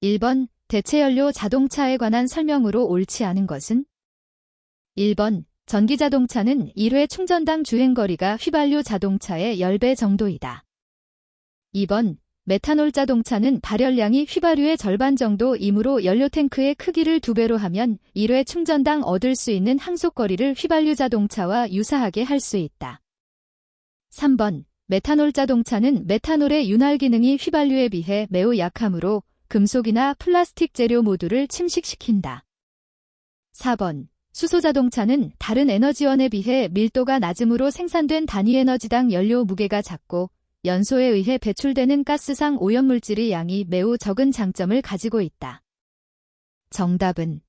1번 대체연료 자동차에 관한 설명으로 옳지 않은 것은? 1번 전기자동차는 1회 충전당 주행거리가 휘발유 자동차의 10배 정도이다. 2번 메탄올 자동차는 발열량이 휘발유의 절반 정도이므로 연료탱크의 크기를 2배로 하면 1회 충전당 얻을 수 있는 항속거리를 휘발유 자동차와 유사하게 할 수 있다. 3번 메탄올 자동차는 메탄올의 윤활 기능이 휘발유에 비해 매우 약하므로 금속이나 플라스틱 재료 모두를 침식시킨다. 4번 수소자동차는 다른 에너지원에 비해 밀도가 낮으므로 생산된 단위 에너지당 연료 무게가 작고 연소에 의해 배출되는 가스상 오염물질의 양이 매우 적은 장점을 가지고 있다. 정답은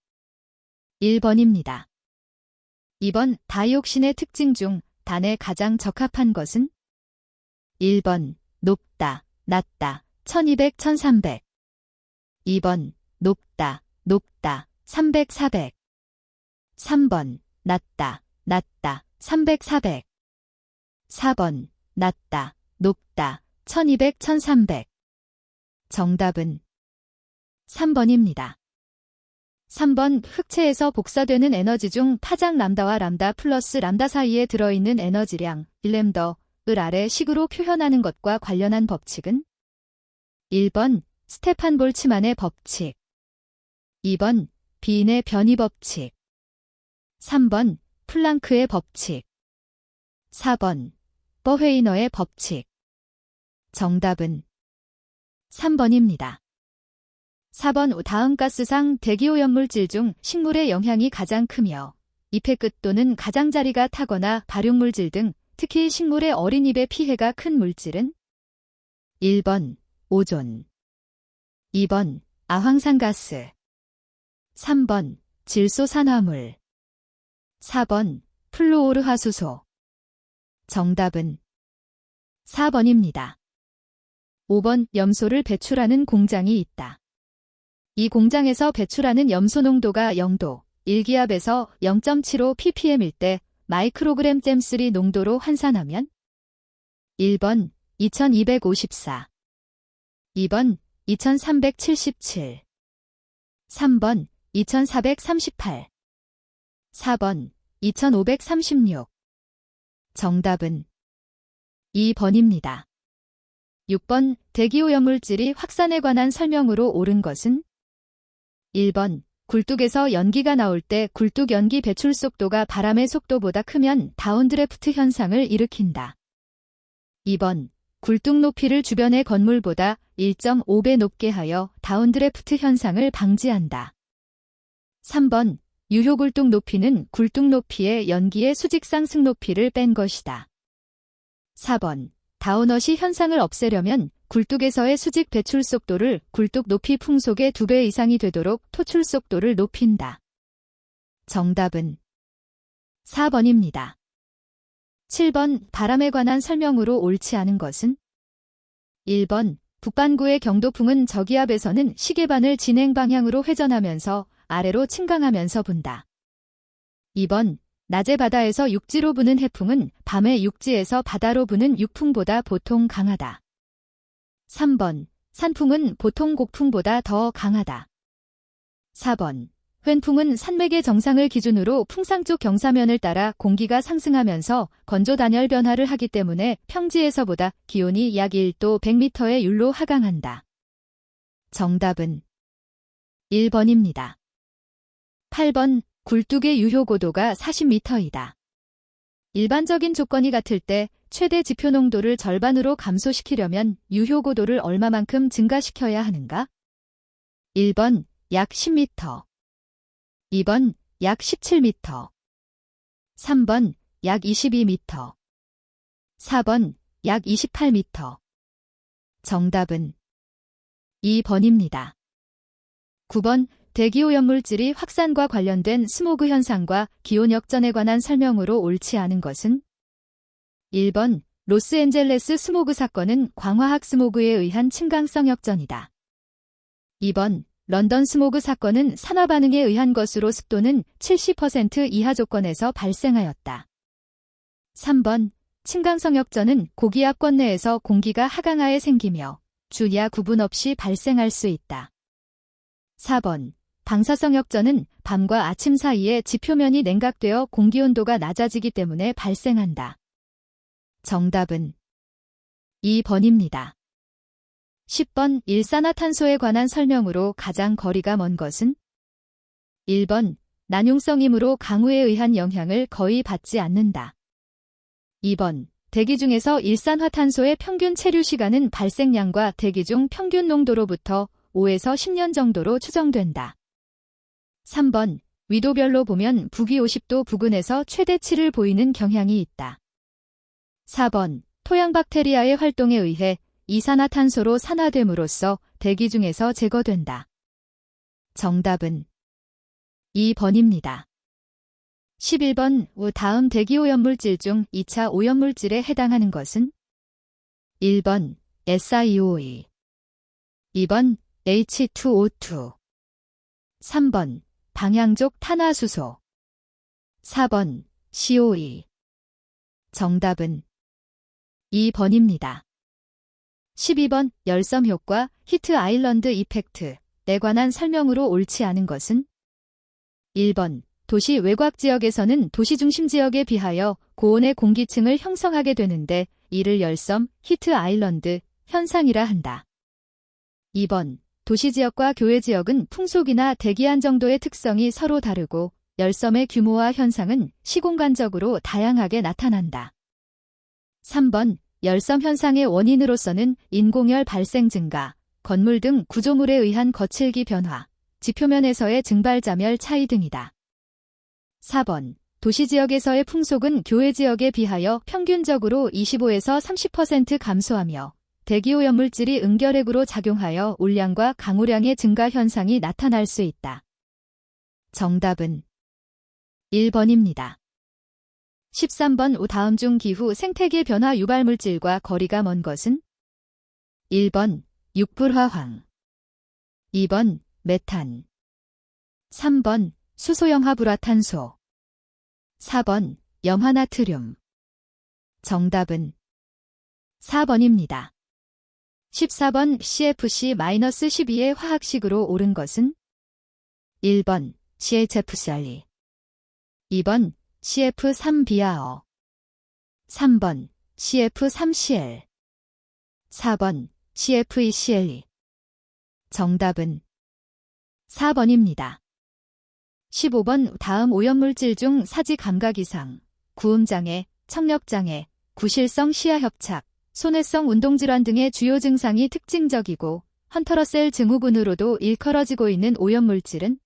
1번입니다. 2번 다이옥신의 특징 중 단에 가장 적합한 것은? 1번 높다, 낮다, 1200, 1300. 2번 높다, 높다, 300, 400. 3번 낮다, 낮다, 300, 400. 4번 낮다, 높다, 1200, 1300. 정답은 3번입니다. 3번 흑체에서 복사되는 에너지 중 파장 람다와 람다 플러스 람다 사이에 들어있는 에너지량 1램더을 아래 식으로 표현하는 것과 관련한 법칙은? 1번 스테판 볼츠만의 법칙. 2번 비인의 변이 법칙. 3번 플랑크의 법칙. 4번 버헤이너의 법칙. 정답은 3번입니다. 4번 다음 가스상 대기오염물질 중 식물의 영향이 가장 크며 잎의 끝 또는 가장자리가 타거나 발육물질 등 특히 식물의 어린 잎에 피해가 큰 물질은? 1번 오존. 2번 아황산가스. 3번 질소산화물. 4번 플루오르화수소. 정답은 4번입니다. 5번 염소를 배출하는 공장이 있다. 이 공장에서 배출하는 염소 농도가 0도, 1기압에서 0.75 ppm일 때 마이크로그램 잼3 농도로 환산하면? 1번 2254. 2번 2377. 3번 2438. 4번 2536. 정답은 2번입니다. 6번 대기오염물질이 확산에 관한 설명으로 옳은 것은? 1번 굴뚝에서 연기가 나올 때 굴뚝 연기 배출 속도가 바람의 속도보다 크면 다운드래프트 현상을 일으킨다. 2번 굴뚝 높이를 주변의 건물보다 1.5배 높게 하여 다운드래프트 현상을 방지한다. 3번 유효굴뚝 높이는 굴뚝 높이의 연기의 수직 상승 높이를 뺀 것이다. 4번 다운워시 현상을 없애려면 굴뚝에서의 수직 배출 속도를 굴뚝 높이 풍속의 2배 이상이 되도록 토출 속도를 높인다. 정답은 4번입니다. 7번 바람에 관한 설명으로 옳지 않은 것은? 1번 북반구의 경도풍은 저기압에서는 시계반을 진행 방향으로 회전하면서 아래로 침강하면서 분다. 2번 낮에 바다에서 육지로 부는 해풍은 밤에 육지에서 바다로 부는 육풍보다 보통 강하다. 3번 산풍은 보통 곡풍보다 더 강하다. 4번 횡풍은 산맥의 정상을 기준으로 풍상 쪽 경사면을 따라 공기가 상승하면서 건조 단열 변화를 하기 때문에 평지에서보다 기온이 약 1도 100m의 율로 하강한다. 정답은 1번입니다. 8번 굴뚝의 유효고도가 40m이다. 일반적인 조건이 같을 때 최대 지표 농도를 절반으로 감소시키려면 유효고도를 얼마만큼 증가시켜야 하는가? 1번 약 10m. 2번 약 17m. 3번 약 22m. 4번 약 28m. 정답은 2번입니다. 9번 대기오염물질이 확산과 관련된 스모그 현상과 기온 역전에 관한 설명으로 옳지 않은 것은? 1번 로스앤젤레스 스모그 사건은 광화학 스모그에 의한 침강성 역전이다. 2번 런던 스모그 사건은 산화 반응에 의한 것으로 습도는 70% 이하 조건에서 발생하였다. 3번 침강성 역전은 고기압권 내에서 공기가 하강하에 생기며 주야 구분 없이 발생할 수 있다. 4번. 방사성역전은 밤과 아침 사이에 지표면이 냉각되어 공기온도가 낮아지기 때문에 발생한다. 정답은 2번입니다. 10번. 일산화탄소에 관한 설명으로 가장 거리가 먼 것은? 1번. 난용성이므로 강우에 의한 영향을 거의 받지 않는다. 2번. 대기 중에서 일산화탄소의 평균 체류 시간은 발생량과 대기 중 평균 농도로부터 5에서 10년 정도로 추정된다. 3번. 위도별로 보면 북위 50도 부근에서 최대치를 보이는 경향이 있다. 4번. 토양 박테리아의 활동에 의해 이산화탄소로 산화됨으로써 대기 중에서 제거된다. 정답은 2번입니다. 11번. 다음 대기오염물질 중 2차 오염물질에 해당하는 것은? 1번. SiO2 2번. H2O2 3번. 방향족 탄화수소 4번. CO2 정답은 2번입니다. 12번. 열섬 효과, 히트 아일랜드 이펙트에 관한 설명으로 옳지 않은 것은? 1번. 도시 외곽 지역에서는 도시 중심 지역에 비하여 고온의 공기층을 형성하게 되는데 이를 열섬, 히트 아일랜드 현상이라 한다. 2번. 도시 지역과 교외 지역은 풍속이나 대기한 정도의 특성이 서로 다르고 열섬의 규모와 현상은 시공간적으로 다양하게 나타난다. 3번. 열섬 현상의 원인으로서는 인공열 발생 증가, 건물 등 구조물에 의한 거칠기 변화, 지표면에서의 증발자멸 차이 등이다. 4번. 도시 지역에서의 풍속은 교외 지역에 비하여 평균적으로 25에서 30% 감소하며 대기오염물질이 응결핵으로 작용하여 올량과 강우량의 증가 현상이 나타날 수 있다. 정답은 1번입니다. 13번. 다음 중 기후 생태계 변화 유발물질과 거리가 먼 것은? 1번. 육불화황 2번. 메탄 3번. 수소염화불화탄소 4번. 염화나트륨 정답은 4번입니다. 14번. CFC-12의 화학식으로 옳은 것은? 1번. CHF-CL 2번. CF3비아어 3번. CF3Cl 4번. CF2Cl 정답은 4번입니다. 15번. 다음 오염물질 중 사지 감각 이상, 구음장애, 청력장애, 구실성 시야협착, 손해성 운동질환 등의 주요 증상이 특징적이고 헌터러셀 증후군으로도 일컬어지고 있는 오염물질은?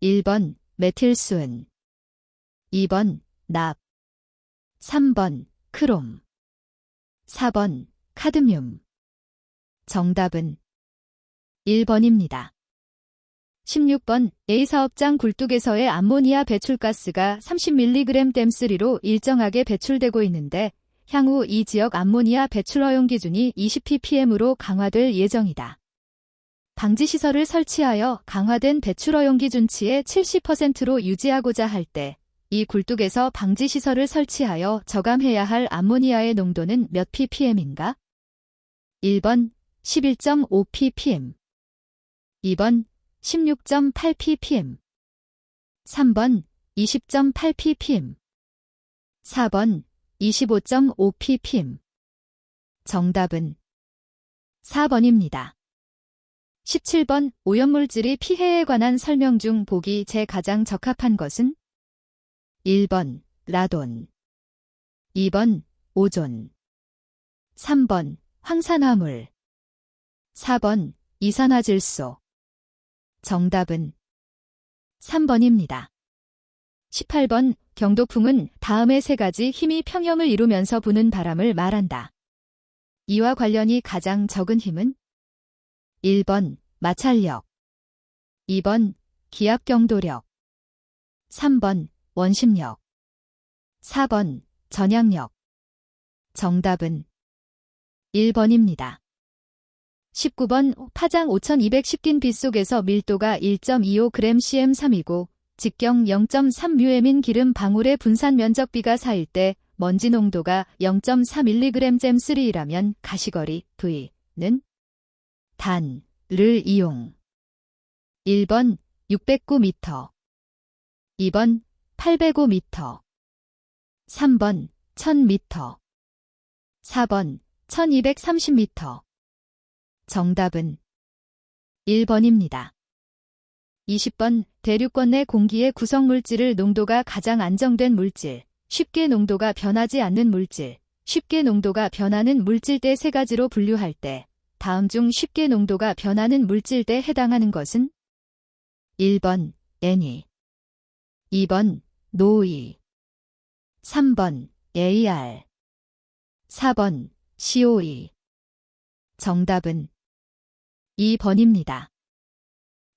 1번. 메틸수은 2번. 납 3번. 크롬 4번. 카드뮴 정답은 1번입니다. 16번. A사업장 굴뚝에서의 암모니아 배출가스가 30mg 댐3로 일정하게 배출되고 있는데 향후 이 지역 암모니아 배출 허용 기준이 20ppm으로 강화될 예정이다. 방지시설을 설치하여 강화된 배출 허용 기준치의 70%로 유지하고자 할 때 이 굴뚝에서 방지시설을 설치하여 저감해야 할 암모니아의 농도는 몇 ppm인가? 1번 11.5ppm 2번 16.8ppm 3번 20.8ppm 4번 25.5ppm 정답은 4번입니다. 17번. 오염물질이 피해에 관한 설명 중 보기 제 가장 적합한 것은? 1번. 라돈 2번. 오존 3번. 황산화물 4번. 이산화질소 정답은 3번입니다. 18번. 경도풍은 다음의 세 가지 힘이 평형을 이루면서 부는 바람을 말한다. 이와 관련이 가장 적은 힘은? 1번. 마찰력 2번. 기압경도력 3번. 원심력 4번. 전향력 정답은 1번입니다. 19번. 파장 5210긴 빗속에서 밀도가 1.25gcm3이고 직경 0.3μm인 기름 방울의 분산 면적 B가 4일 때 먼지 농도가 0.4mg/3이라면 가시거리 V는? 단을 이용 1번 609m, 2번 805m, 3번 1000m, 4번 1230m. 정답은 1번입니다. 20번 대륙권 내 공기의 구성물질을 농도가 가장 안정된 물질, 쉽게 농도가 변하지 않는 물질, 쉽게 농도가 변하는 물질대 세 가지로 분류할 때 다음 중 쉽게 농도가 변하는 물질대에 해당하는 것은 1번 Ne, 2번 NOE, 3번 AR, 4번 COE. 정답은 2번입니다.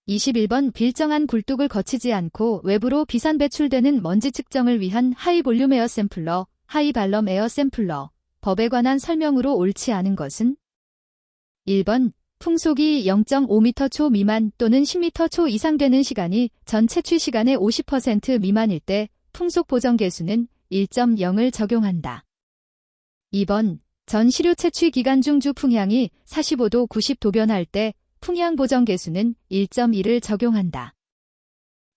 21번 일정한 굴뚝을 거치지 않고 외부로 비산 배출되는 먼지 측정을 위한 하이 볼륨 에어 샘플러, 하이 발럼 에어 샘플러, 법에 관한 설명으로 옳지 않은 것은 1번 풍속이 0.5m/초 미만 또는 10m/초 이상 되는 시간이 전 채취 시간의 50% 미만일 때 풍속 보정 계수는 1.0을 적용한다. 2번 전 시료 채취 기간 중 주 풍향이 45도 90도 변할 때 풍향 보정 계수는 1.1을 적용한다.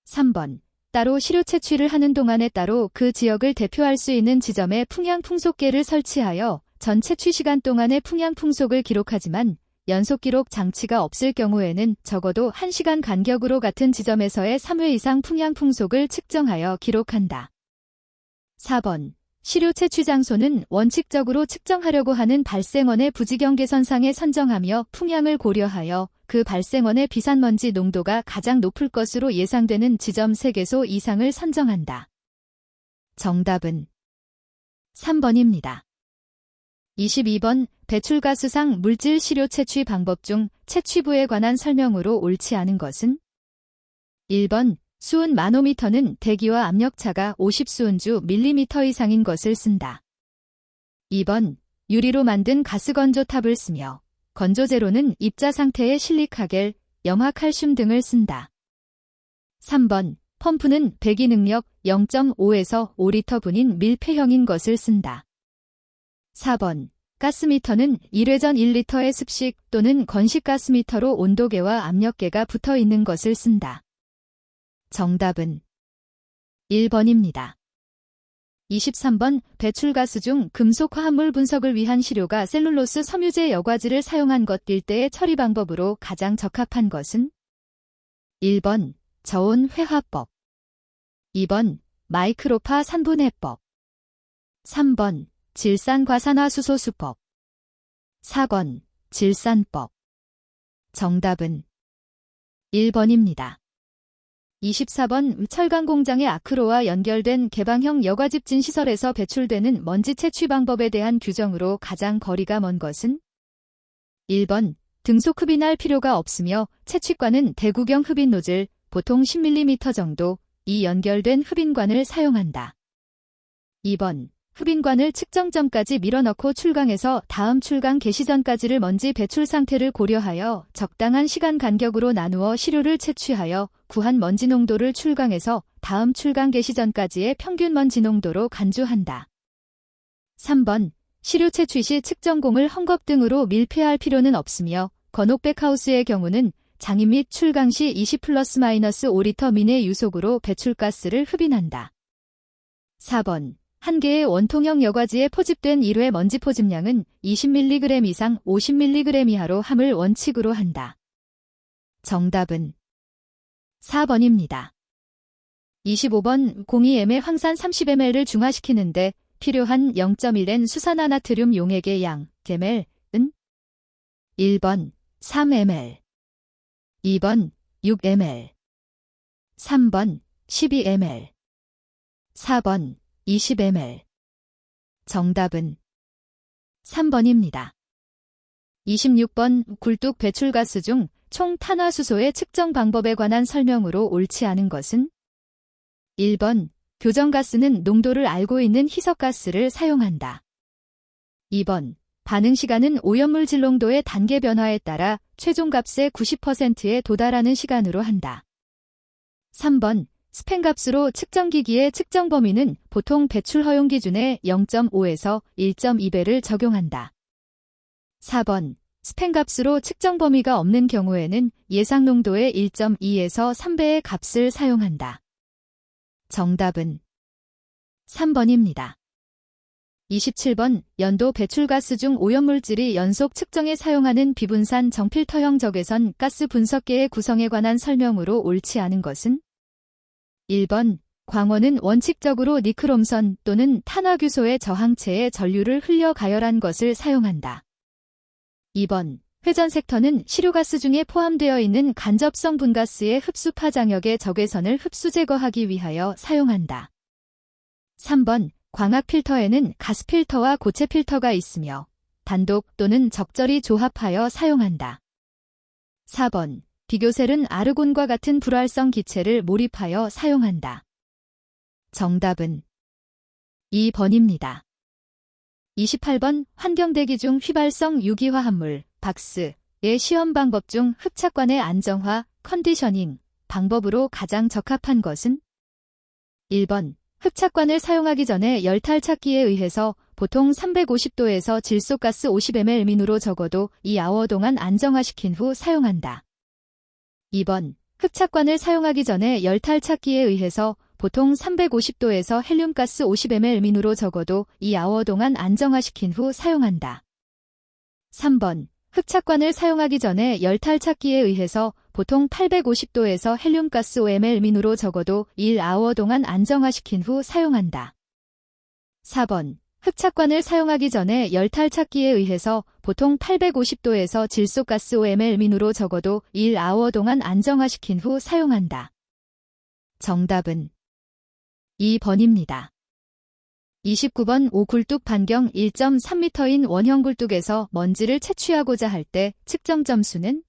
3번 따로 시료 채취를 하는 동안에 따로 그 지역을 대표할 수 있는 지점에 풍향 풍속계를 설치하여 전 채취 시간 동안의 풍향 풍속을 기록하지만 연속 기록 장치가 없을 경우에는 적어도 1시간 간격으로 같은 지점에서의 3회 이상 풍향 풍속을 측정하여 기록한다. 4번 시료 채취 장소는 원칙적으로 측정하려고 하는 발생원의 부지경 계선상에 선정하며 풍향을 고려하여 그 발생원의 비산먼지 농도가 가장 높을 것으로 예상되는 지점 3개소 이상을 선정한다. 정답은 3번입니다. 22번 배출가스상 물질 시료 채취 방법 중 채취부에 관한 설명으로 옳지 않은 것은 1번 수은 마노미터는 대기와 압력차가 50수은주 밀리미터 이상인 것을 쓴다. 2번 유리로 만든 가스 건조탑을 쓰며 건조제로는 입자 상태의 실리카겔, 염화칼슘 등을 쓴다. 3번 펌프는 배기 능력 0.5에서 5리터 분인 밀폐형인 것을 쓴다. 4번 가스미터는 1회전 1리터의 습식 또는 건식 가스미터로 온도계와 압력계가 붙어 있는 것을 쓴다. 정답은 1번입니다. 23번 배출가스 중 금속 화합물 분석을 위한 시료가 셀룰로스 섬유제 여과질을 사용한 것일 때의 처리 방법으로 가장 적합한 것은 1번 저온 회화법, 2번 마이크로파 산분해법, 3번 질산과산화수소 수법, 4번 질산법. 정답은 1번입니다. 24번 철강 공장의 아크로와 연결된 개방형 여과집진 시설에서 배출되는 먼지 채취 방법에 대한 규정으로 가장 거리가 먼 것은 1번 등속 흡인할 필요가 없으며 채취관은 대구경 흡인 노즐 보통 10mm 정도 이 연결된 흡인관을 사용한다. 2번 흡인관을 측정점까지 밀어넣고 출강해서 다음 출강 개시 전까지를 먼지 배출 상태를 고려하여 적당한 시간 간격으로 나누어 시료를 채취하여 구한 먼지 농도를 출강해서 다음 출강 개시 전까지의 평균 먼지 농도로 간주한다. 3번 시료 채취 시 측정공을 헝겊 등으로 밀폐할 필요는 없으며 건옥백하우스의 경우는 장입 및 출강 시 20+-5리터 미내 유속으로 배출가스를 흡인한다. 4번 한 개의 원통형 여과지에 포집된 1회 먼지 포집량은 20mg 이상 50mg 이하로 함을 원칙으로 한다. 정답은 4번입니다. 25번 02m의 황산 30ml를 중화시키는데 필요한 0.1N 수산화나트륨 용액의 양, ml은 1번 3ml, 2번 6ml, 3번 12ml, 4번 20ml. 정답은 3번입니다. 26번 굴뚝 배출가스 중 총 탄화수소의 측정 방법에 관한 설명으로 옳지 않은 것은 1번 교정가스는 농도를 알고 있는 희석가스를 사용한다. 2번 반응시간은 오염물 질농도의 단계 변화에 따라 최종값의 90%에 도달하는 시간으로 한다. 3번 스팬값으로 측정기기의 측정 범위는 보통 배출 허용 기준의 0.5에서 1.2배를 적용한다. 4번 스팸 값으로 측정 범위가 없는 경우에는 예상 농도의 1.2에서 3배의 값을 사용한다. 정답은 3번입니다. 27번 연도 배출가스 중 오염물질이 연속 측정에 사용하는 비분산 정필터형 적외선 가스 분석계의 구성에 관한 설명으로 옳지 않은 것은? 1번 광원은 원칙적으로 니크롬선 또는 탄화규소의 저항체에 전류를 흘려 가열한 것을 사용한다. 2번 회전 섹터는 시료가스 중에 포함되어 있는 간접성 분가스의 흡수 파장역의 적외선을 흡수 제거하기 위하여 사용한다. 3번 광학 필터에는 가스 필터와 고체 필터가 있으며 단독 또는 적절히 조합하여 사용한다. 4번 비교셀은 아르곤과 같은 불활성 기체를 몰입하여 사용한다. 정답은 2번입니다. 28번 환경대기 중 휘발성 유기화합물 박스의 시험 방법 중 흡착관의 안정화 컨디셔닝 방법으로 가장 적합한 것은? 1번 흡착관을 사용하기 전에 열탈착기에 의해서 보통 350도에서 질소가스 50ml 민으로 적어도 2아워 동안 안정화시킨 후 사용한다. 2번 흡착관을 사용하기 전에 열탈착기에 의해서 보통 350도에서 헬륨가스 50ml 민으로 적어도 2아워 동안 안정화시킨 후 사용한다. 3번 흡착관을 사용하기 전에 열탈착기에 의해서 보통 850도에서 헬륨가스 5ml 민으로 적어도 1아워 동안 안정화시킨 후 사용한다. 4번 흡착관을 사용하기 전에 열탈착기에 의해서 보통 850도에서 질소가스 5ml 민으로 적어도 1아워 동안 안정화시킨 후 사용한다. 정답은 2번입니다. 29번 오굴뚝 반경 1.3m인 원형 굴뚝에서 먼지를 채취하고자 할 때 측정 점수는?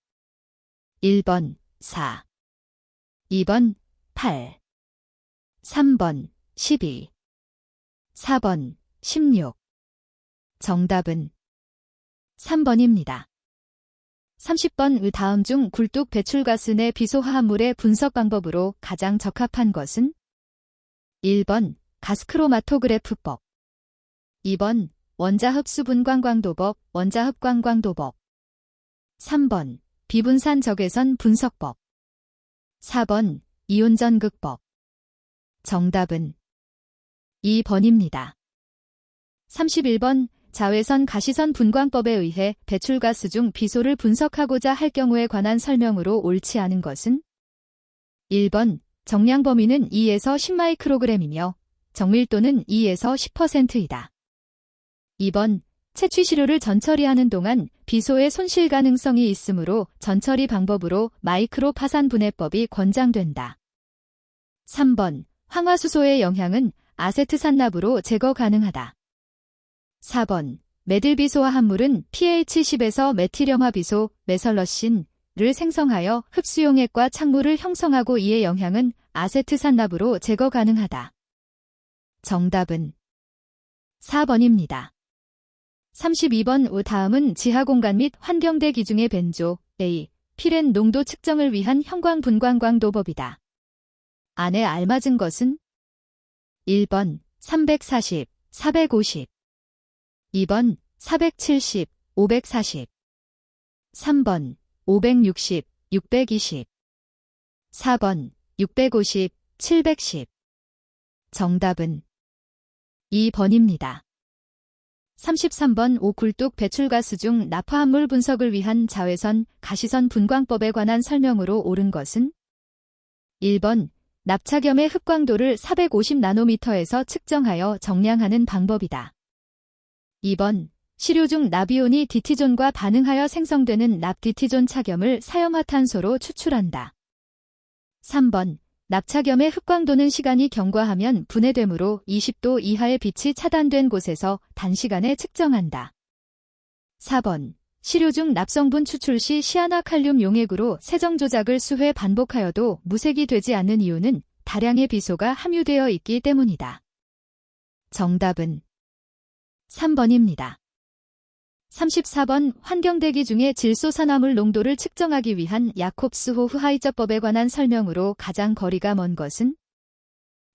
1번 4, 2번 8, 3번 12, 4번 16. 정답은 3번입니다. 30번 다음 중 굴뚝 배출가스 내 비소화합물의 분석 방법으로 가장 적합한 것은? 1번 가스크로마토그래프법 2번 원자흡수분광광도법 원자흡광광도법 3번 비분산 적외선 분석법 4번 이온전극법 정답은 2번입니다. 31번 자외선 가시선 분광법에 의해 배출가스 중 비소를 분석하고자 할 경우에 관한 설명으로 옳지 않은 것은? 1번 정량 범위는 2에서 10마이크로그램이며 정밀도는 2에서 10%이다. 2번 채취 시료를 전처리하는 동안 비소의 손실 가능성이 있으므로 전처리 방법으로 마이크로 파산 분해법이 권장된다. 3번 황화수소의 영향은 아세트산납으로 제거 가능하다. 4번 메딜비소화합물은 pH 10에서 메틸염화비소, 메설러신을 생성하여 흡수용액과 착물을 형성하고 이의 영향은 아세트산납으로 제거 가능하다. 정답은 4번입니다. 32번 다음은 지하공간 및 환경대기 중의 벤조, A, 피렌 농도 측정을 위한 형광분광광도법이다. 안에 알맞은 것은? 1번 340, 450 2번 470, 540 3번 560, 620 4번 650, 710 정답은 2번입니다. 33번 오굴뚝 배출가스 중 nap화합물 분석을 위한 자외선, 가시선 분광법에 관한 설명으로 옳은 것은? 1번 납착염의 흡광도를 450나노미터에서 측정하여 정량하는 방법이다. 2번 시료 중 납이온이 디티존과 반응하여 생성되는 납디티존 착염을 사염화탄소로 추출한다. 3번 납착염의 흡광도는 시간이 경과하면 분해되므로 20도 이하의 빛이 차단된 곳에서 단시간에 측정한다. 4번 시료 중 납성분 추출 시 시아나칼륨 용액으로 세정 조작을 수회 반복하여도 무색이 되지 않는 이유는 다량의 비소가 함유되어 있기 때문이다. 정답은 3번입니다. 34번 환경대기 중에 질소산화물 농도를 측정하기 위한 야콥스-호흐하이저법에 관한 설명으로 가장 거리가 먼 것은?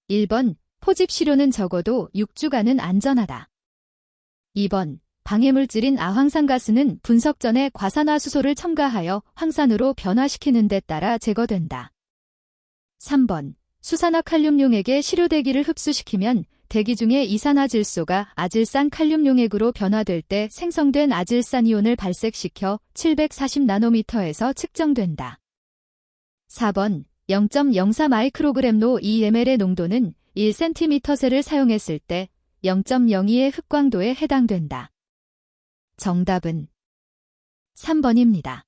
1번 포집 시료는 적어도 6주간은 안전하다. 2번 방해물질인 아황산가스는 분석 전에 과산화수소를 첨가하여 황산으로 변화시키는 데 따라 제거된다. 3번. 수산화칼륨용액에 시료대기를 흡수시키면 대기 중에 이산화질소가 아질산 칼륨용액으로 변화될 때 생성된 아질산이온을 발색시켜 740나노미터에서 측정된다. 4번. 0.04 마이크로그램로 2ml의 농도는 1cm셀을 사용했을 때 0.02의 흑광도에 해당된다. 정답은 3번입니다.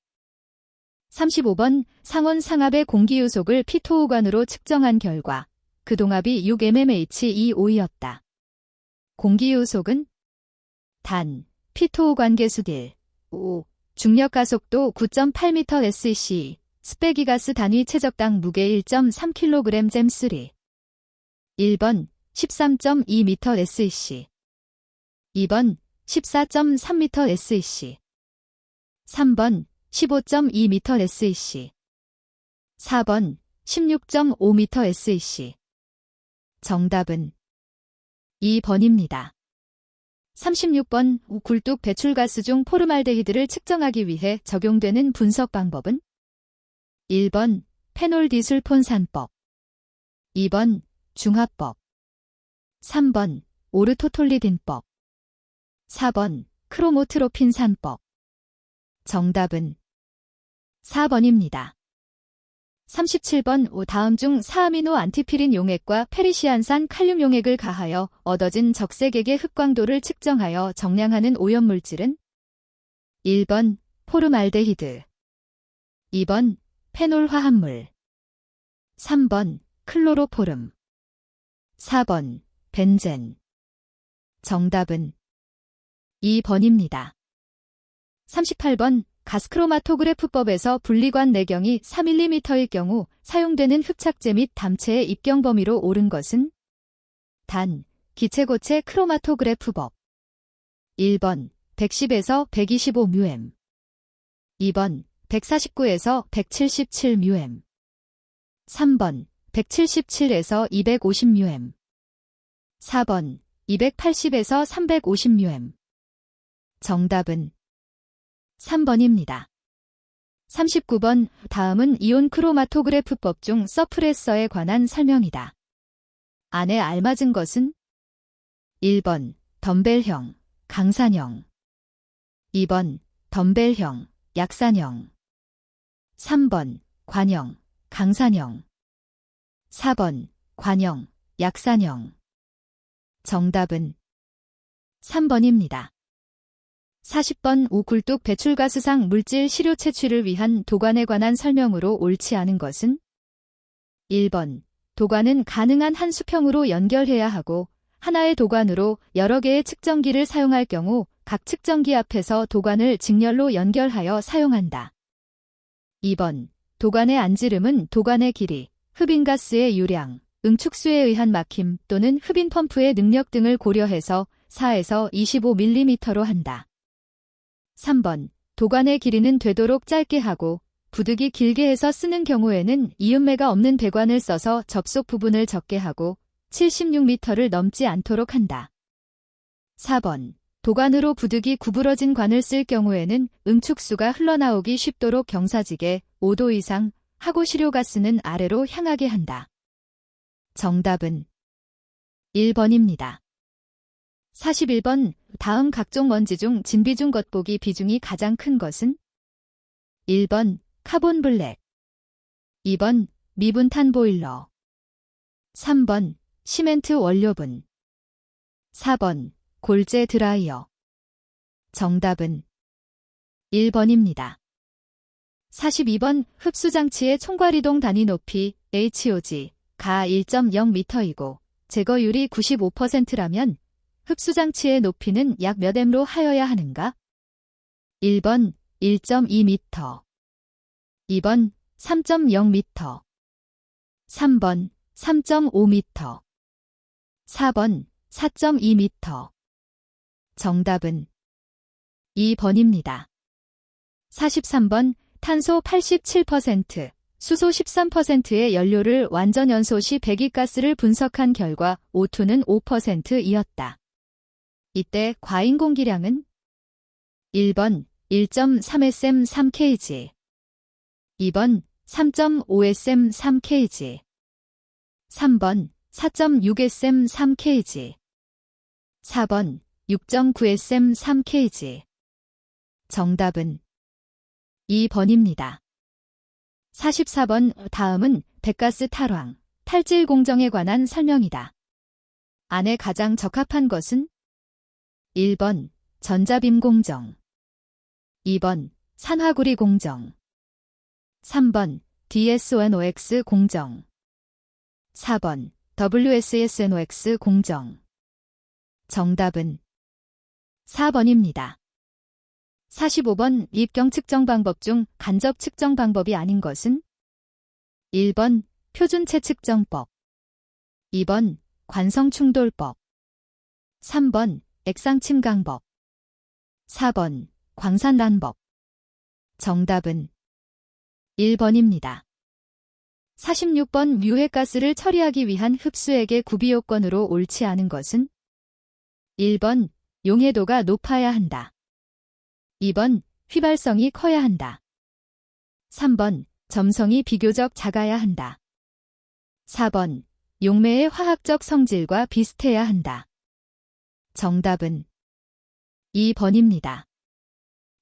35번. 상온 상압의 공기유속을 피토호관으로 측정한 결과 그 동압이 6mmHg2O였다. 공기유속은 단, 피토호관 계수 1, 5, 중력가속도 9.8m/s, 스페기가스 단위 최적당 무게 1.3kg 잼3. 1번 13.2m/s, 2번 14.3m/s, 3번 15.2m/s, 4번 16.5m/s. 정답은 2번입니다. 36번. 굴뚝 배출가스 중 포르말데히드를 측정하기 위해 적용되는 분석 방법은 1번 페놀디술폰산법, 2번 중화법, 3번 오르토톨리딘법, 4번 크로모트로핀산법. 정답은 4번입니다. 37번. 다음 중 사아미노 안티피린 용액과 페리시안산 칼륨 용액을 가하여 얻어진 적색액의 흑광도를 측정하여 정량하는 오염물질은 1번 포르말데히드, 2번 페놀 화합물, 3번 클로로포름, 4번 벤젠. 정답은 2번입니다. 38번. 가스크로마토그래프법에서 분리관 내경이 4mm일 경우 사용되는 흡착제 및 담체의 입경 범위로 옳은 것은 단, 기체고체 크로마토그래프법. 1번 110에서 125μm, 2번 149에서 177μm, 3번 177에서 250μm, 4번 280에서 350μm. 정답은 3번입니다. 39번. 다음은 이온 크로마토그래프법 중 서프레서에 관한 설명이다. 안에 알맞은 것은 1번 덤벨형, 강산형, 2번 덤벨형, 약산형, 3번 관형, 강산형, 4번 관형, 약산형. 정답은 3번입니다. 40번. 굴뚝 배출가스상 물질 시료 채취를 위한 도관에 관한 설명으로 옳지 않은 것은 1번 도관은 가능한 한 수평으로 연결해야 하고 하나의 도관으로 여러 개의 측정기를 사용할 경우 각 측정기 앞에서 도관을 직렬로 연결하여 사용한다. 2번 도관의 안지름은 도관의 길이, 흡인가스의 유량, 응축수에 의한 막힘 또는 흡인 펌프의 능력 등을 고려해서 4에서 25mm로 한다. 3번 도관의 길이는 되도록 짧게 하고 부득이 길게 해서 쓰는 경우에는 이음매가 없는 배관을 써서 접속 부분을 적게 하고 76m를 넘지 않도록 한다. 4번 도관으로 부득이 구부러진 관을 쓸 경우에는 응축수가 흘러나오기 쉽도록 경사지게 5도 이상 하고 시료가스는 아래로 향하게 한다. 정답은 1번입니다. 41번. 다음 각종 먼지 중 진비중 겉보기 비중이 가장 큰 것은 1번 카본 블랙, 2번 미분탄 보일러, 3번 시멘트 원료분, 4번 골재 드라이어. 정답은 1번입니다. 42번. 흡수장치의 총괄이동 단위 높이 HOG 가 1.0m이고 제거율이 95%라면 흡수장치의 높이는 약 몇 m로 하여야 하는가? 1번 1.2m, 2번 3.0m, 3번 3.5m, 4번 4.2m. 정답은 2번입니다. 43번. 탄소 87%, 수소 13%의 연료를 완전 연소 시 배기가스를 분석한 결과 O2는 5%이었다. 이때 과잉 공기량은 1번 1.3sm 3kg 2번 3.5sm 3kg 3번 4.6sm 3kg 4번 6.9sm 3kg 정답은 2번입니다. 44번 다음은 배가스 탈황, 탈질 공정에 관한 설명이다. 안에 가장 적합한 것은 1번 전자빔 공정 2번 산화구리 공정 3번 DSNOX 공정 4번 WSSNOX 공정 정답은 4번입니다. 45번 입경 측정 방법 중 간접 측정 방법이 아닌 것은 1번 표준체 측정법 2번 관성충돌법 3번 액상침강법 4번 광산란법 정답은 1번입니다. 46번 유해가스를 처리하기 위한 흡수액의 구비요건으로 옳지 않은 것은 1번 용해도가 높아야 한다. 2번 휘발성이 커야 한다. 3번 점성이 비교적 작아야 한다. 4번 용매의 화학적 성질과 비슷해야 한다. 정답은 2번입니다.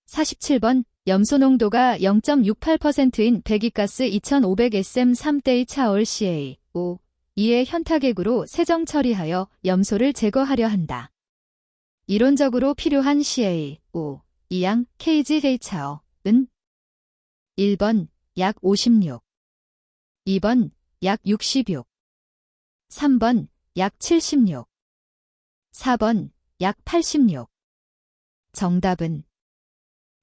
47번 염소 농도가 0.68%인 배기가스 2500sm 3대의 차올 CaO 2의 현타객으로 세정 처리하여 염소를 제거하려 한다. 이론적으로 필요한 CaO 2양 kgH은 1번 약 56, 2번 약 66, 3번 약 76, 4번 약 86. 정답은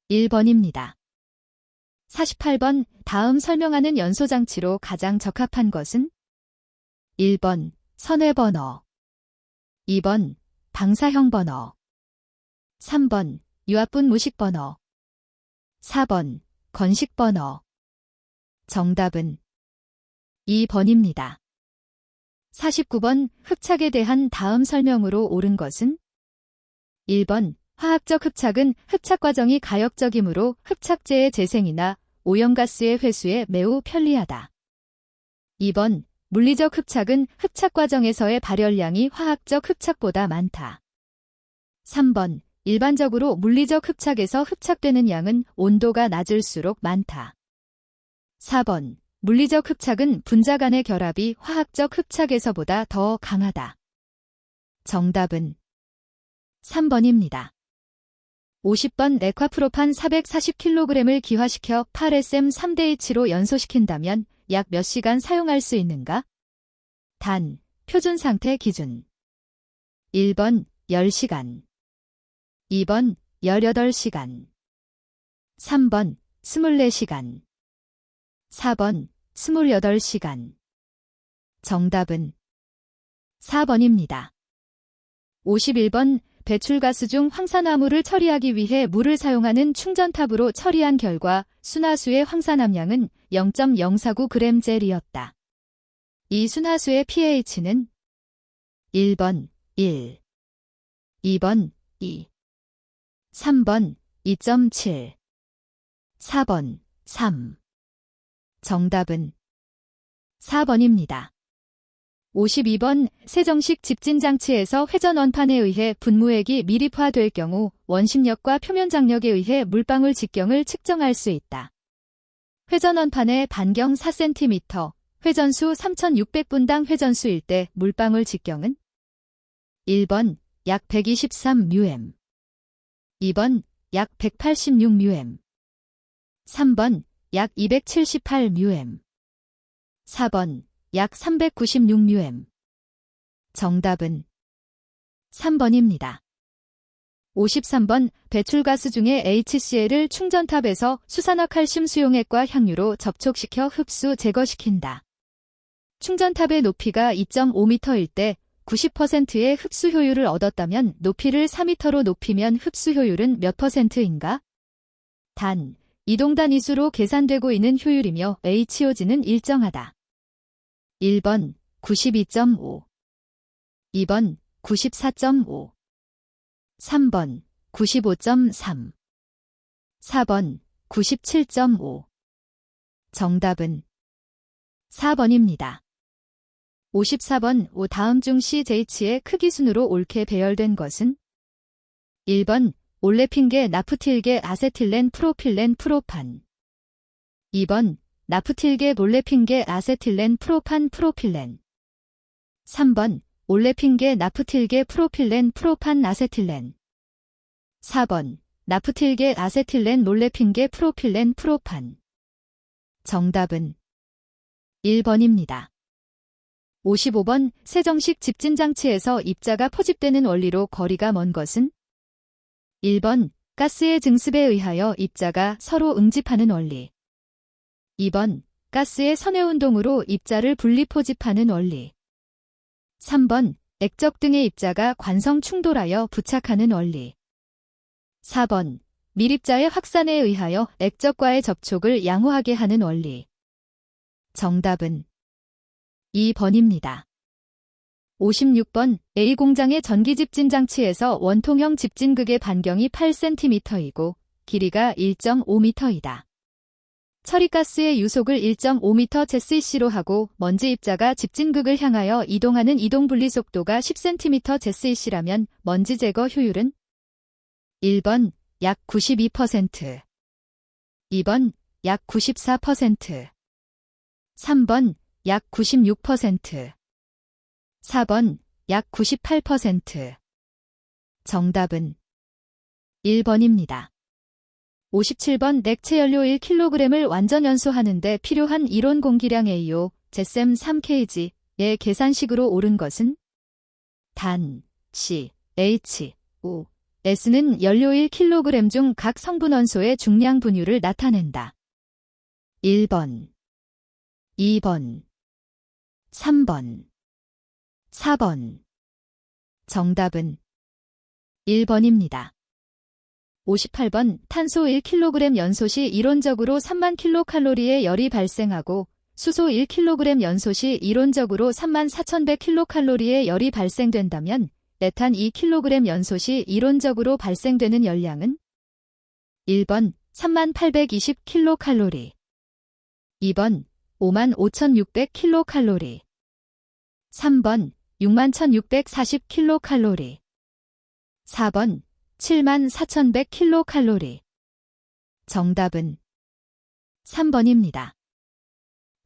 1번입니다. 48번 다음 설명하는 연소장치로 가장 적합한 것은 1번 선외버너 2번 방사형 버너 3번 유압분 무식버너 4번 건식버너 정답은 2번입니다. 49번 흡착에 대한 다음 설명으로 옳은 것은 1번 화학적 흡착은 흡착 과정이 가역적이므로 흡착제의 재생이나 오염가스의 회수에 매우 편리하다. 2번 물리적 흡착은 흡착 과정에서의 발열량이 화학적 흡착보다 많다. 3번 일반적으로 물리적 흡착에서 흡착되는 양은 온도가 낮을수록 많다. 4번 물리적 흡착은 분자 간의 결합이 화학적 흡착에서보다 더 강하다. 정답은 3번입니다. 50번 레콰프로판 440kg을 기화시켜 8sm 3대H로 연소시킨다면 약 몇 시간 사용할 수 있는가? 단, 표준 상태 기준 1번 10시간 2번 18시간 3번 24시간 4번 28시간 정답은 4번입니다. 51번 배출가스 중 황산화물을 처리하기 위해 물을 사용하는 충전탑으로 처리한 결과 순하수의 황산 함량은 0.049g젤이었다. 이 순하수의 pH는 1번 1, 2번 2, 3번 2.7, 4번 3. 정답은 4번입니다. 52번 세정식 집진장치에서 회전원판에 의해 분무액이 미립화될 경우 원심력과 표면장력에 의해 물방울 직경을 측정할 수 있다. 회전원판의 반경 4cm, 회전수 3600분당 회전수일 때 물방울 직경은 1번 약 123μm, 2번 약 186μm, 3번 약 278μm, 4번 약 396μm. 정답은 3번입니다. 53번 배출가스 중에 HCl을 충전탑에서 수산화칼슘 수용액과 향유로 접촉시켜 흡수 제거시킨다. 충전탑의 높이가 2.5m일 때 90%의 흡수 효율을 얻었다면 높이를 4m로 높이면 흡수 효율은 몇 %인가? 단, 이동단위수로 계산되고 있는 효율이며 HOG는 일정하다. 1번 92.5, 2번 94.5, 3번 95.3, 4번 97.5. 정답은 4번입니다. 54번 다음 중 CH의 크기 순으로 옳게 배열된 것은? 1번 올레핀계 나프틸계 아세틸렌 프로필렌 프로판. 2번 나프틸계 올레핀계 아세틸렌 프로판 프로필렌. 3번 올레핀계 나프틸계 프로필렌 프로판 아세틸렌. 4번 나프틸계 아세틸렌 올레핀계 프로필렌 프로판. 정답은 1번입니다. 55번 세정식 집진장치에서 입자가 포집되는 원리로 거리가 먼 것은? 1번 가스의 증습에 의하여 입자가 서로 응집하는 원리. 2번 가스의 선회운동으로 입자를 분리 포집하는 원리. 3번 액적 등의 입자가 관성 충돌하여 부착하는 원리. 4번 밀입자의 확산에 의하여 액적과의 접촉을 양호하게 하는 원리. 정답은 2번입니다. 56번 A공장의 전기집진장치에서 원통형 집진극의 반경이 8cm이고 길이가 1.5m이다. 처리가스의 유속을 1.5m 제스이씨로 하고 먼지 입자가 집진극을 향하여 이동하는 이동 분리 속도가 10cm 제스이씨라면 먼지 제거 효율은? 1번 약 92%, 2번 약 94%, 3번 약 96%, 4번 약 98%. 정답은 1번입니다. 57번 액체 연료 1kg을 완전 연소하는데 필요한 이론 공기량 AO, 제셈 3kg의 계산식으로 옳은 것은? 단, C, H, O, S는 연료 1kg 중 각 성분 원소의 중량 분율을 나타낸다. 1번, 2번, 3번, 4번. 정답은 1번입니다. 58번 탄소 1kg 연소 시 이론적으로 3만 킬로칼로리의 열이 발생하고 수소 1kg 연소 시 이론적으로 34,100킬로칼로리의 열이 발생된다면 메탄 2kg 연소 시 이론적으로 발생되는 열량은? 1번 3820킬로칼로리, 2번 55,600킬로칼로리, 3번 61,640킬로칼로리, 4번 74,100킬로칼로리. 정답은 3번입니다.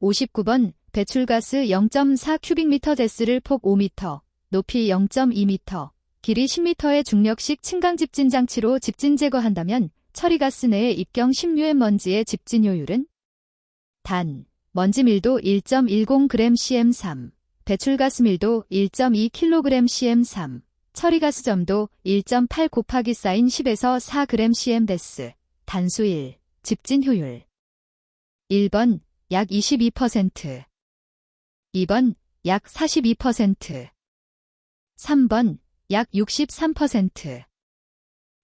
59번 배출가스 0.4 큐빅미터 제스를 폭 5m, 높이 0.2m, 길이 10m의 중력식 침강집진장치로 집진 제거한다면 처리가스 내의 입경 10류의 먼지의 집진효율은? 단, 먼지 밀도 1.10g cm3, 배출가스 밀도 1.2kg cm3, 처리가스 점도 1.8 곱하기 사인 10에서 4g cm 데스, 단수 1, 집진 효율. 1번 약 22%, 2번 약 42%, 3번 약 63%,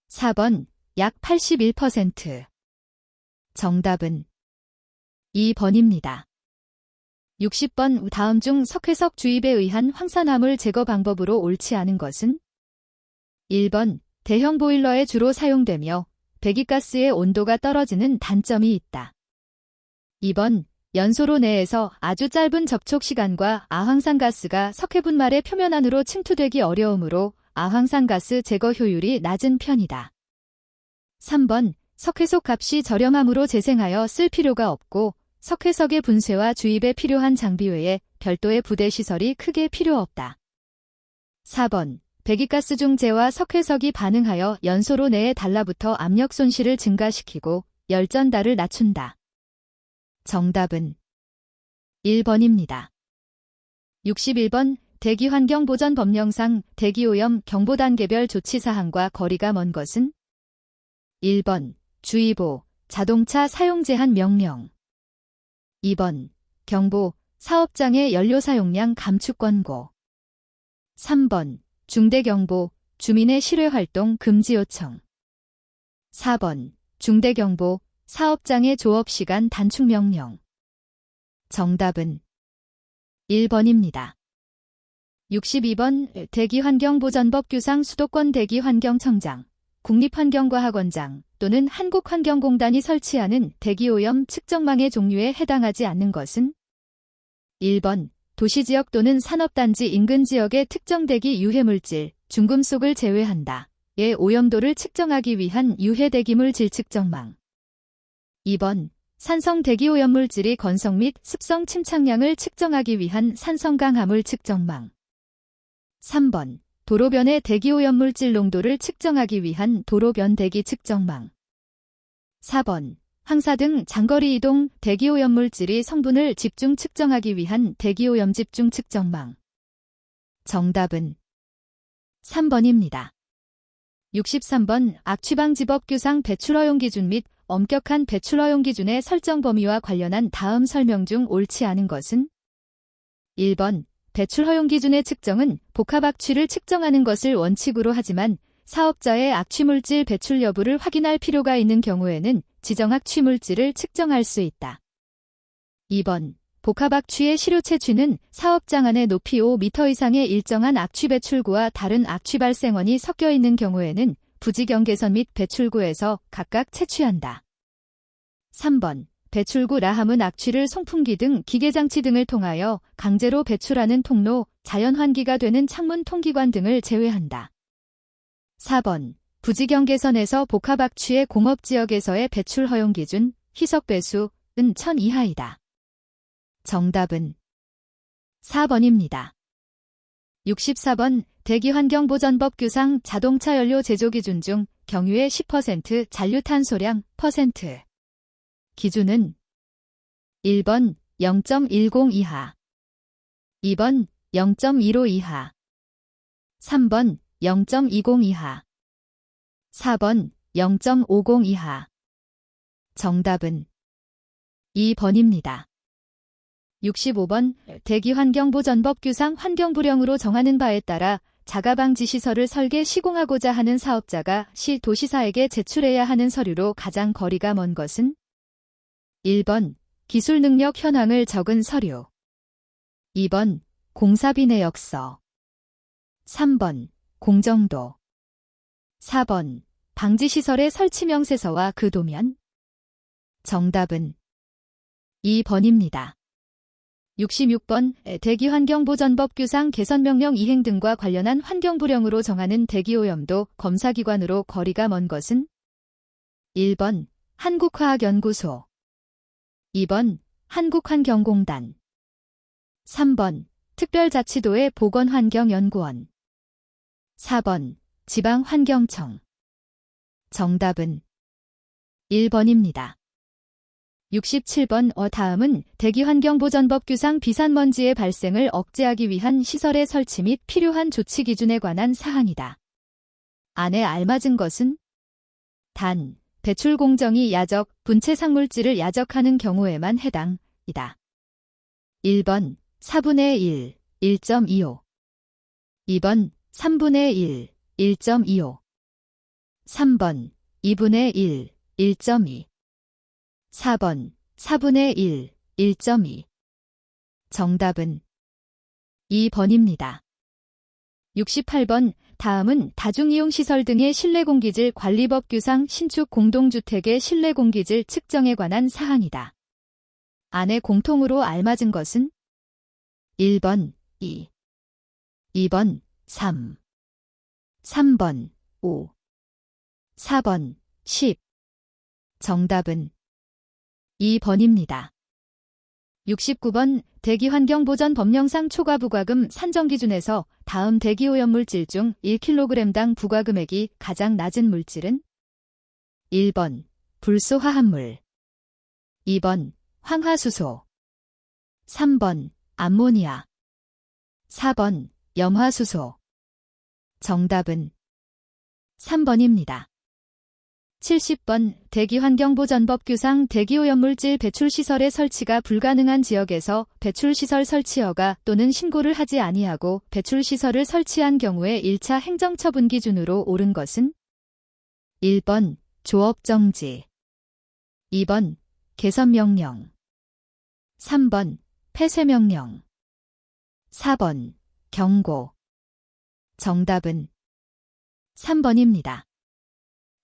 4번 약 81%. 정답은 2번입니다. 60번 다음 중 석회석 주입에 의한 황산화물 제거 방법으로 옳지 않은 것은? 1번 대형 보일러에 주로 사용되며 배기가스의 온도가 떨어지는 단점이 있다. 2번 연소로 내에서 아주 짧은 접촉 시간과 아황산가스가 석회분말의 표면 안으로 침투되기 어려우므로 아황산가스 제거 효율이 낮은 편이다. 3번 석회속 값이 저렴하므로 재생하여 쓸 필요가 없고 석회석의 분쇄와 주입에 필요한 장비 외에 별도의 부대 시설이 크게 필요 없다. 4번 배기가스 중재와 석회석이 반응하여 연소로 내에 달라붙어 압력 손실을 증가시키고 열전달을 낮춘다. 정답은 1번입니다. 61번 대기환경보전법령상 대기오염 경보단계별 조치사항과 거리가 먼 것은? 1번 주의보 자동차 사용 제한 명령, 2번 경보 사업장의 연료 사용량 감축 권고, 3번 중대경보 주민의 실외활동 금지 요청, 4번 중대경보 사업장의 조업시간 단축 명령. 정답은 1번입니다. 62번 대기환경보전법 규상 수도권 대기환경청장, 국립환경과학원장, 또는 한국환경공단이 설치하는 대기오염 측정망의 종류에 해당하지 않는 것은 1번 도시지역 또는 산업단지 인근 지역의 특정 대기 유해물질, 중금속을 제외한다. 의 오염도를 측정하기 위한 유해대기물 질측정망. 2번 산성 대기오염물질이 건성 및 습성 침착량을 측정하기 위한 산성강화물 측정망. 3번 도로변의 대기오염물질 농도를 측정하기 위한 도로변 대기 측정망. 4번 황사 등 장거리 이동 대기오염물질이 성분을 집중 측정하기 위한 대기오염 집중 측정망. 정답은 3번입니다. 63번 악취방지법 규상 배출허용 기준 및 엄격한 배출허용 기준의 설정 범위와 관련한 다음 설명 중 옳지 않은 것은 1번 배출허용 기준의 측정은 복합악취를 측정하는 것을 원칙으로 하지만 사업자의 악취물질 배출 여부를 확인할 필요가 있는 경우에는 지정악취물질을 측정할 수 있다. 2번 복합악취의 실효체취는 사업장 안에 높이 5m 이상의 일정한 악취 배출구와 다른 악취 발생원이 섞여 있는 경우에는 부지경계선 및 배출구에서 각각 채취한다. 3번 배출구 라함은 악취를 송풍기 등 기계장치 등을 통하여 강제로 배출하는 통로, 자연환기가 되는 창문 통기관 등을 제외한다. 4번 부지경계선에서 복합악취의 공업지역에서의 배출 허용 기준, 희석배수은 1000 이하이다. 정답은 4번입니다. 64번 대기환경보전법 규상 자동차 연료 제조 기준 중 경유의 10% 잔류탄소량 %. 기준은 1번 0.10 이하, 2번 0.15 이하, 3번 0.20 이하, 4번 0.50 이하. 정답은 2번입니다. 65번 대기환경보전법 규상 환경부령으로 정하는 바에 따라 자가방지시설을 설계 시공하고자 하는 사업자가 시 도시사에게 제출해야 하는 서류로 가장 거리가 먼 것은 1번 기술능력 현황을 적은 서류, 2번 공사비 내역서, 3번 공정도, 4번 방지시설의 설치 명세서와 그 도면. 정답은 2번입니다. 66번 대기환경보전법 규상 개선명령 이행 등과 관련한 환경부령으로 정하는 대기오염도 검사기관으로 거리가 먼 것은 1번 한국화학연구소, 2번 한국환경공단, 3번 특별자치도의 보건환경연구원, 4번 지방환경청. 정답은 1번입니다. 67번 다음은 대기환경보전법 규상 비산먼지의 발생을 억제하기 위한 시설의 설치 및 필요한 조치 기준에 관한 사항이다. 안에 알맞은 것은 단, 배출 공정이 야적, 분체 상물질을 야적하는 경우에만 해당이다. 1번 4분의 1, 1.25, 2번 3분의 1, 1.25, 3번 2분의 1, 1.2, 4번 4분의 1, 1.2. 정답은 2번입니다. 68번 다음은 다중이용시설 등의 실내공기질 관리법 규상 신축 공동주택의 실내공기질 측정에 관한 사항이다. 안에 공통으로 알맞은 것은 1번 2, 2번 3, 3번 5, 4번 10. 정답은 2번입니다. 69번 대기환경보전 법령상 초과 부과금 산정 기준에서 다음 대기오염물질 중 1kg당 부과금액이 가장 낮은 물질은 1번 불소화합물, 2번 황화수소, 3번 암모니아, 4번 염화수소. 정답은 3번입니다. 70번 대기환경보전법 규상 대기오염물질 배출시설의 설치가 불가능한 지역에서 배출시설 설치허가 또는 신고를 하지 아니하고 배출시설을 설치한 경우에 1차 행정처분 기준으로 옳은 것은 1번 조업정지, 2번 개선명령, 3번 폐쇄명령, 4번 경고. 정답은 3번입니다.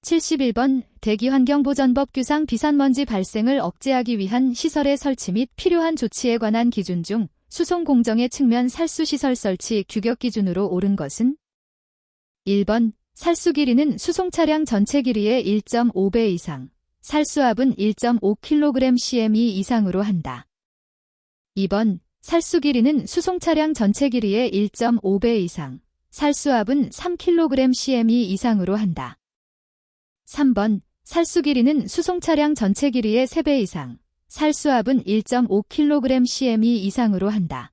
71번 대기환경보전법 규상 비산먼지 발생을 억제하기 위한 시설의 설치 및 필요한 조치에 관한 기준 중 수송 공정의 측면 살수시설 설치 규격 기준으로 옳은 것은 1번 살수 길이는 수송 차량 전체 길이의 1.5배 이상, 살수압은 1.5kg/cm 이상으로 한다. 2번 살수 길이는 수송 차량 전체 길이의 1.5배 이상, 살수압은 3kg/cm 이상으로 한다. 3번 살수 길이는 수송 차량 전체 길이의 3배 이상, 살수압은 1.5kg/cm 이상으로 한다.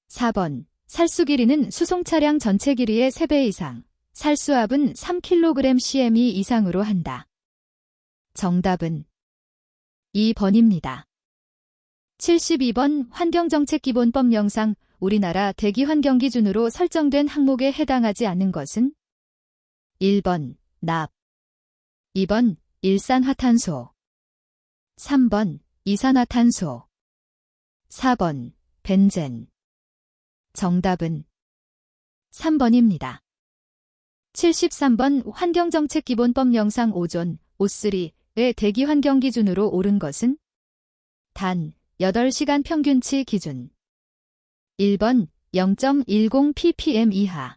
4번 살수 길이는 수송 차량 전체 길이의 3배 이상, 살수압은 3kg/cm 이상으로 한다. 정답은 2번입니다. 72번 환경정책기본법 영상 우리나라 대기환경 기준으로 설정된 항목에 해당하지 않는 것은 1번 납, 2번 일산화탄소, 3번 이산화탄소, 4번 벤젠. 정답은 3번입니다. 73번 환경정책기본법 영상 5존 5.3의 대기환경 기준으로 옳은 것은 단 8시간 평균치 기준 1번 0.10 ppm 이하,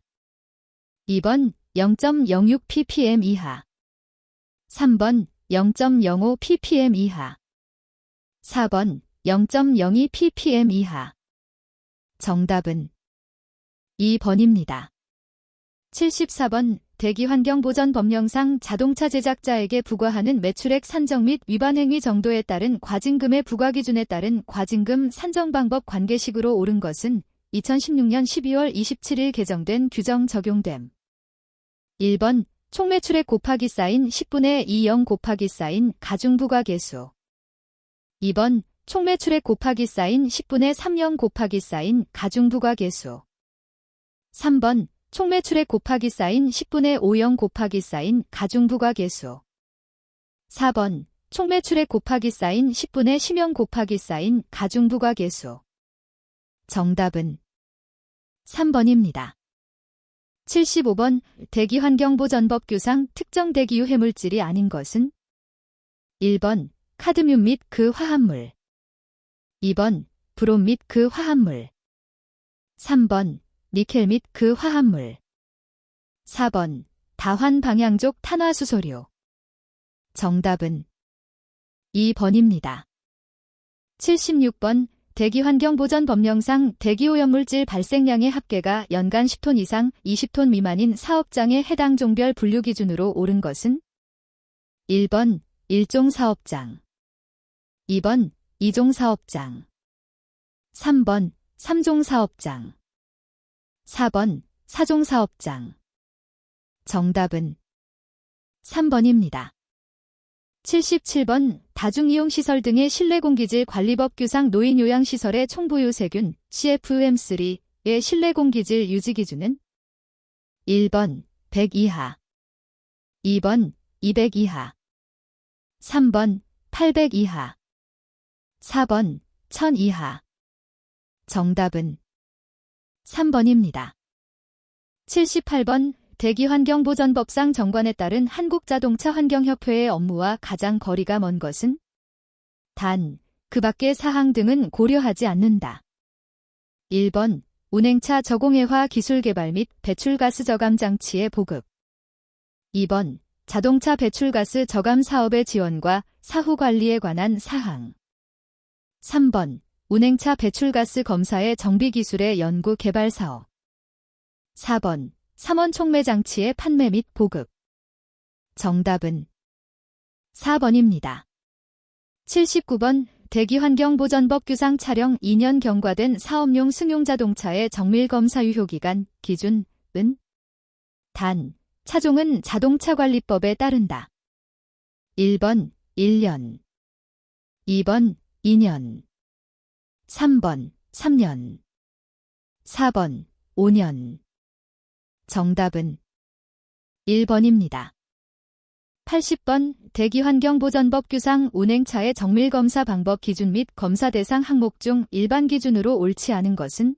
2번 0.06 ppm 이하, 3번 0.05 ppm 이하, 4번 0.02 ppm 이하. 정답은 2번입니다. 74번 대기환경보전법령상 자동차 제작자에게 부과하는 매출액 산정 및 위반 행위 정도에 따른 과징금의 부과 기준에 따른 과징금 산정 방법 관계식으로 옳은 것은 2016년 12월 27일 개정된 규정 적용됨. 1번 총매출액 곱하기 사인 10분의 20 곱하기 사인 가중부과 계수. 2번 총매출액 곱하기 사인 10분의 30 곱하기 사인 가중부과 계수. 3번 총매출액 곱하기 사인 10분의 50 곱하기 사인 가중부과 계수. 4번 총매출액 곱하기 사인 10분의 10영 곱하기 사인 가중부과 계수. 정답은 3번입니다. 75번 대기환경보전법 규상 특정 대기유 해물질이 아닌 것은 1번 카드뮴 및 그 화합물, 2번 브롬 및 그 화합물, 3번 니켈 및 그 화합물, 4번 다환방향족 탄화수소류. 정답은 2번입니다. 76번 대기환경보전법령상 대기오염물질 발생량의 합계가 연간 10톤 이상 20톤 미만인 사업장의 해당 종별 분류 기준으로 옳은 것은 1번 1종 사업장, 2번 2종 사업장, 3번 3종 사업장, 4번 4종 사업장. 정답은 3번입니다. 77번 다중이용시설 등의 실내공기질 관리법 규상 노인요양시설의 총부유 세균 CFM3의 실내공기질 유지기준은 1번 100 이하, 2번 200 이하, 3번 800 이하, 4번 1000 이하. 정답은 3번입니다. 78번 대기환경보전법상 정관에 따른 한국자동차 환경협회의 업무와 가장 거리가 먼 것은 단, 그 밖의 사항 등은 고려하지 않는다. 1번 운행차 저공해화 기술 개발 및 배출가스 저감 장치의 보급, 2번 자동차 배출가스 저감 사업의 지원과 사후 관리에 관한 사항, 3번 운행차 배출가스 검사의 정비 기술의 연구 개발 사업, 4번 삼원 촉매 장치의 판매 및 보급. 정답은 4번입니다. 79번 대기환경보전법 규상 차량 2년 경과된 사업용 승용자동차의 정밀검사 유효기간 기준은 단, 차종은 자동차관리법에 따른다. 1번 1년, 2번 2년, 3번 3년, 4번 5년. 정답은 1번입니다. 80번 대기환경보전법 규상 운행차의 정밀검사 방법 기준 및 검사 대상 항목 중 일반 기준으로 옳지 않은 것은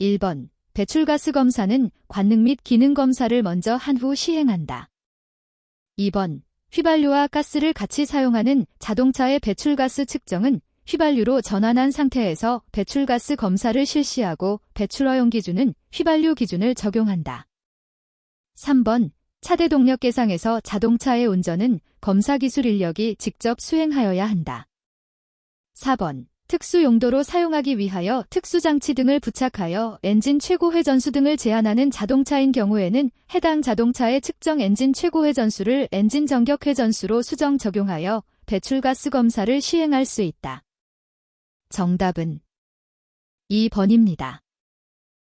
1번 배출가스 검사는 관능 및 기능 검사를 먼저 한 후 시행한다. 2번, 휘발유와 가스를 같이 사용하는 자동차의 배출가스 측정은 휘발유로 전환한 상태에서 배출가스 검사를 실시하고 배출 허용 기준은 휘발유 기준을 적용한다. 3번, 차대 동력 계상에서 자동차의 운전은 검사 기술 인력이 직접 수행하여야 한다. 4번, 특수 용도로 사용하기 위하여 특수장치 등을 부착하여 엔진 최고 회전수 등을 제한하는 자동차인 경우에는 해당 자동차의 측정 엔진 최고 회전수를 엔진 정격 회전수로 수정 적용하여 배출가스 검사를 시행할 수 있다. 정답은 2번입니다.